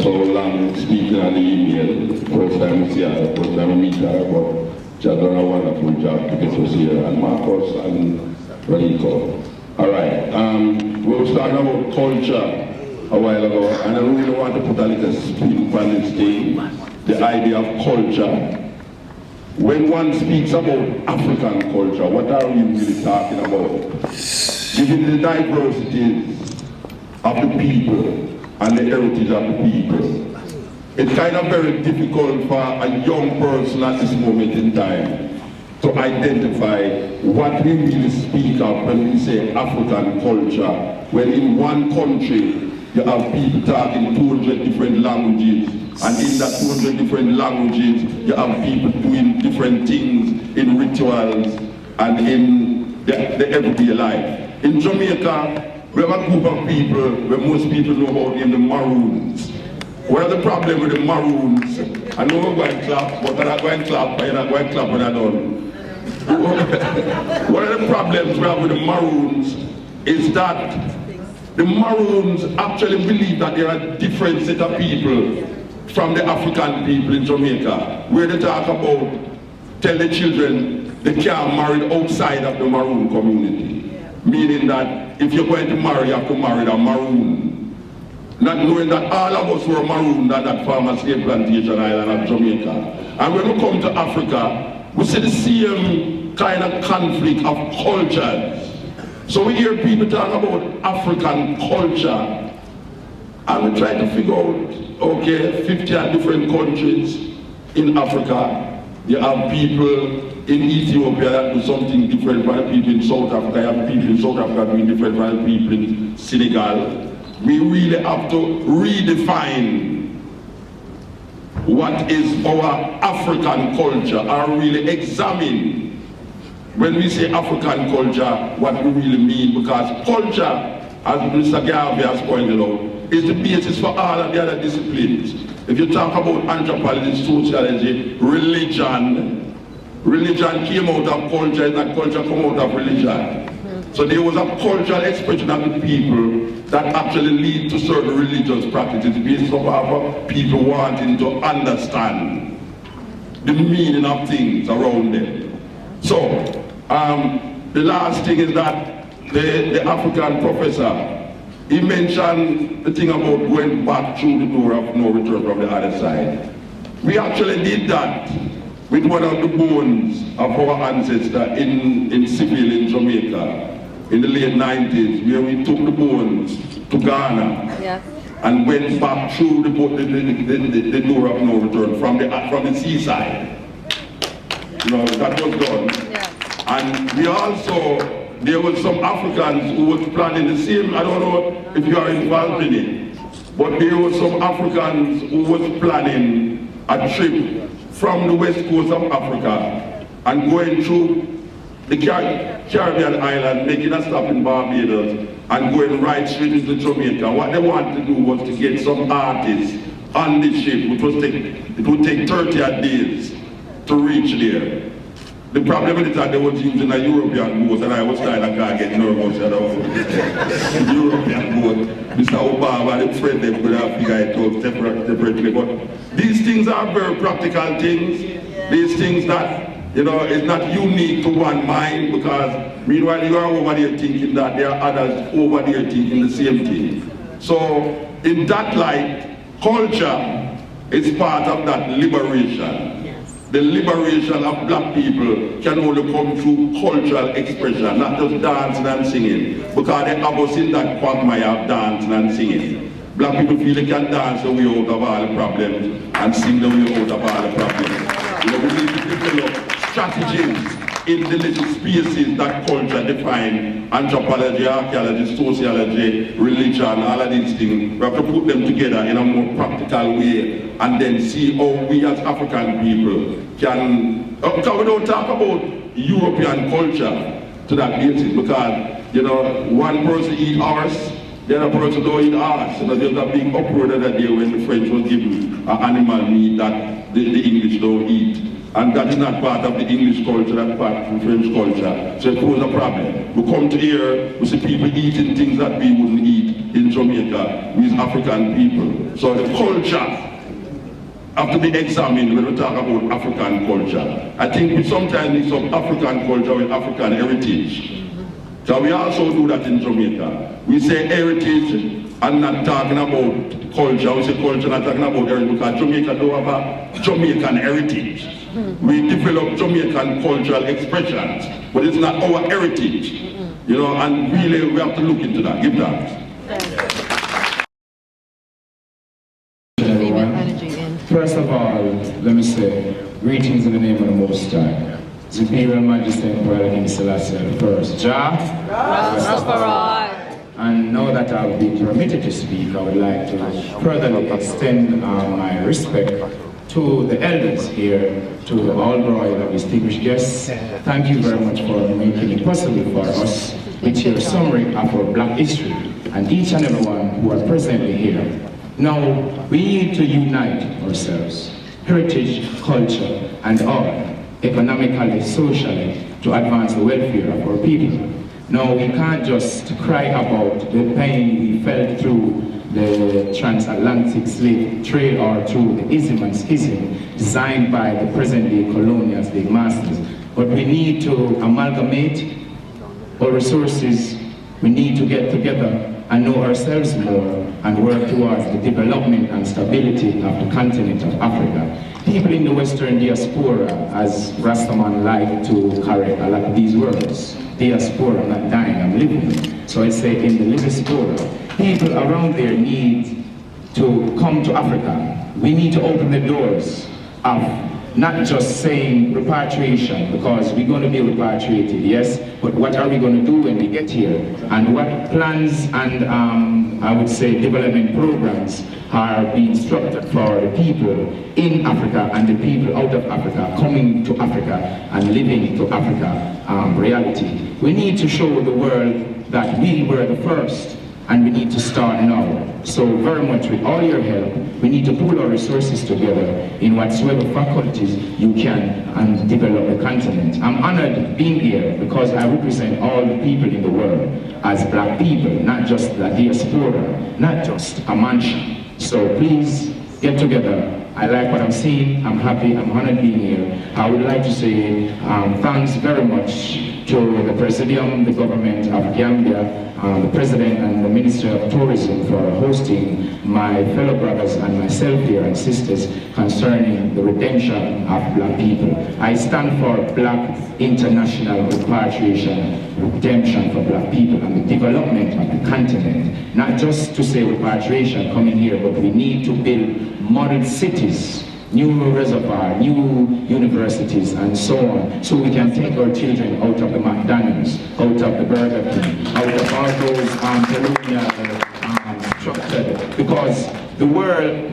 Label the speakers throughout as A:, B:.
A: so long speaking on the email. First time we see her, first time we meet her, but she has done a wonderful job to get us here, and Marcus and Rico. Alright, we were talking about culture a while ago, and I really want to put a little spin on this thing, the idea of culture. When one speaks about African culture, what are we really talking about? Given the diversities of the people and the heritage of the people, it's kind of very difficult for a young person at this moment in time to identify what we really speak of when we say African culture, when in one country you have people talking 200 different languages, and in that 200 different languages you have people doing different things in rituals and in the everyday life. In Jamaica, we have a group of people where most people know about them, the Maroons. What are the problem with the Maroons? I know we're going to clap, but I'm not going to clap, I'm not going to clap when I'm done. One of the problems we have with the Maroons is that the Maroons actually believe that there are a different set of people from the African people in Jamaica, where they talk about, tell the children they can't marry outside of the Maroon community. Meaning that if you're going to marry, you have to marry a Maroon. Not knowing that all of us were marooned at that farmer's slave plantation island of Jamaica. And when we come to Africa, we see the same kind of conflict of cultures. So we hear people talk about African culture, and we try to figure out, okay, 50 different countries in Africa. You have people in Ethiopia that do something different from the people in South Africa. You have people in South Africa doing different from the people in Senegal. We really have to redefine what is our African culture, or really examine when we say African culture, what we really mean, because culture, as Mr. Garvey has pointed out, is the basis for all of the other disciplines. If you talk about anthropology, sociology, religion came out of culture, and that culture came out of religion. So there was a cultural expression of the people that actually lead to certain religious practices based on people wanting to understand the meaning of things around them. So, the last thing is that the African professor, he mentioned the thing about going back through the door of no return from the other side. We actually did that with one of the bones of our ancestor in Seville in Jamaica in the late 90s, where we took the bones to Ghana and went back through the door of no return from the seaside. You know, that was done. And we also, there were some Africans who were planning the same, I don't know if you are involved in it, but there were some Africans who were planning a trip from the west coast of Africa and going through the Caribbean island, making a stop in Barbados and going right straight into Jamaica. What they wanted to do was to get some artists on the ship, which it would take 30 days to reach there. The problem with it is that they was using a European boat, and I was kind of get nervous about the European boat. Mr. Obama, the friend, they could have figured it out separately. But these things are very practical things. These things that, you know, it's not unique to one mind, because meanwhile you are over there thinking that there are others over there thinking the same thing. So, in that light, culture is part of that liberation. The liberation of black people can only come through cultural expression, not just dancing and singing, because they have us in that quagmire of dancing and singing. Black people feel they can dance the way out of all the problems and sing the way out of all the problems. You know, we need to develop strategies in the little spaces that culture define: anthropology, archaeology, sociology, religion, all of these things. We have to put them together in a more practical way and then see how we as African people can, because we don't talk about European culture to that basis, because, you know, one person eat horse, the other person don't eat horse. You know, there's a big uproar that day when the French was given animal meat that the English don't eat. And that is not part of the English culture, that's part of the French culture. So it poses a problem. We come to here, we see people eating things that we wouldn't eat. in Jamaica with African people. So the culture have to be examined when we talk about African culture. I think we sometimes mix up African culture with African heritage. So we also do that in Jamaica. We say heritage and not talking about culture. We say culture, not talking about heritage, because Jamaica don't have a Jamaican heritage. We develop Jamaican cultural expressions, but it's not our heritage. You know, and really we have to look into that. Give that.
B: First of all, let me say, greetings in the name of the Most High. His Imperial Majesty Emperor King Selassie I. Jah. And now that I've been permitted to speak, I would like to furtherly extend my respect to the elders here, to all royal distinguished guests. Thank you very much for making it possible for us with your summary of our Black history and each and every one who are presently here. Now, we need to unite ourselves, heritage, culture, and all, economically, socially, to advance the welfare of our people. Now, we can't just cry about the pain we felt through the transatlantic slave trade or through the ism and schism designed by the present-day colonial slave masters. But we need to amalgamate our resources. We need to get together and know ourselves more and work towards the development and stability of the continent of Africa. People in the Western diaspora, as Rastaman like to correct a lot of these words, diaspora, I'm not dying, I'm living. So I say in the diaspora, people around there need to come to Africa. We need to open the doors of not just saying repatriation, because we're going to be repatriated, yes, but what are we going to do when we get here? And what plans and I would say development programs are being structured for the people in Africa and the people out of Africa coming to Africa and living to Africa reality. We need to show the world that we were the first, and we need to start now. So very much with all your help, we need to pool our resources together in whatsoever faculties you can and develop the continent. I'm honored being here because I represent all the people in the world as Black people, not just the diaspora, not just a mansion. So please get together. I like what I'm seeing, I'm happy, I'm honored being here. I would like to say thanks very much to the Presidium, the government of Gambia, the President and the Minister of Tourism for hosting my fellow brothers and myself here and sisters concerning the redemption of Black people. I stand for Black international repatriation, redemption for Black people and the development of the continent. Not just to say repatriation coming here, but we need to build modern cities, new reservoir, new universities, and so on, so we can take our children out of the McDonald's, out of the Burger King, out of all those colonial structured, because the world,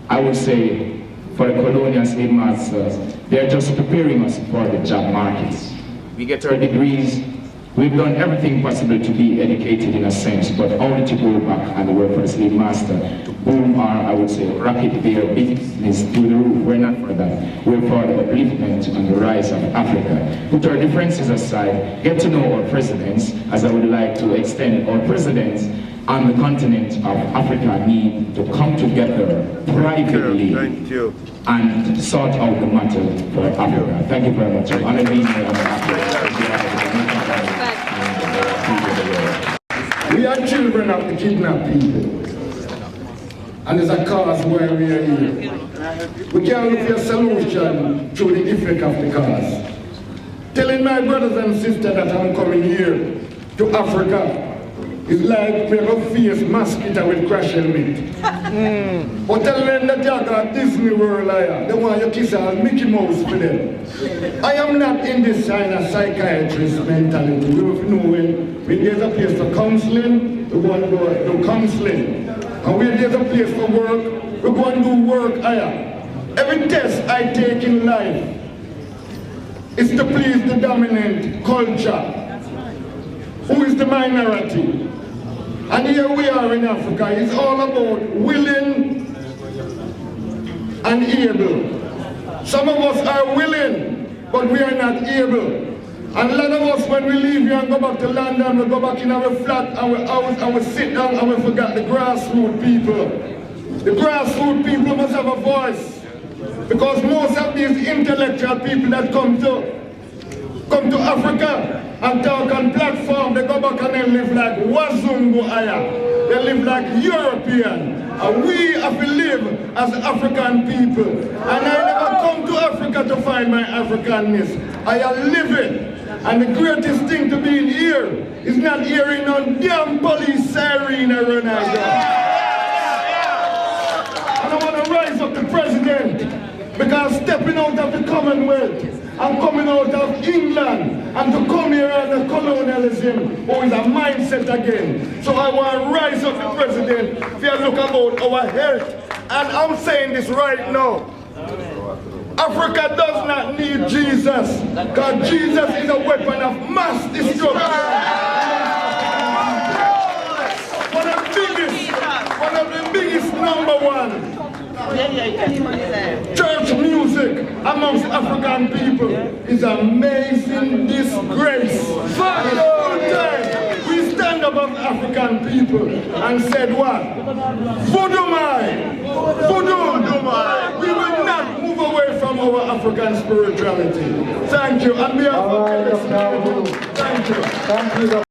B: I would say, for the colonial slave masters, they're just preparing us for the job markets. We get our degrees, we've done everything possible to be educated in a sense, but only to go back and work for the slave master, to boom our, I would say, rocket their business through the roof. We're not for that. We're for the upliftment and the rise of Africa. Put our differences aside, get to know our presidents, as I would like to extend our presidents on the continent of Africa need to come together privately and sort out the matter for Africa. Thank you very much. I'm honored being here on
C: We are children of the kidnapped people, and there's a cause why we are here. We can't look for a solution through the effect of the cause. Telling my brothers and sisters that I'm coming here to Africa is like we have a face mosquito with crash helmet. But tell them that you got Disney World liar. They want you to kiss a Mickey Mouse for them. I am not in this kind of psychiatrist mentality. We know when there's a place for counseling, we go and do counseling. And when there's a place for work, we go and do work higher. Every test I take in life is to please the dominant culture. Who is the minority? And here we are in Africa. It's all about willing and able. Some of us are willing, but we are not able. And a lot of us, when we leave here and go back to London, we go back in our flat and we house and we sit down and we forget the grassroots people. The grassroots people must have a voice. Because most of these intellectual people that come to Africa and talk on platform, they go back and they live like Wazungu Aya. They live like European. And we have to live as African people. And I never come to Africa to find my Africanness. I am living. And the greatest thing to be in here is not hearing no damn police siren around us. And I want to rise up the president, because stepping out of the Commonwealth and coming out of England and to come here under colonialism, is a mindset again. So I want to rise up the president if you look about our health. And I'm saying this right now. Africa does not need Jesus, because Jesus is a weapon of mass destruction. One of the biggest number one church music amongst African people is amazing disgrace. For the whole time, we stand up as African people and said what? Voodoo mai! We will not move away from our African spirituality. Thank you. On behalf of Aboo, thank you.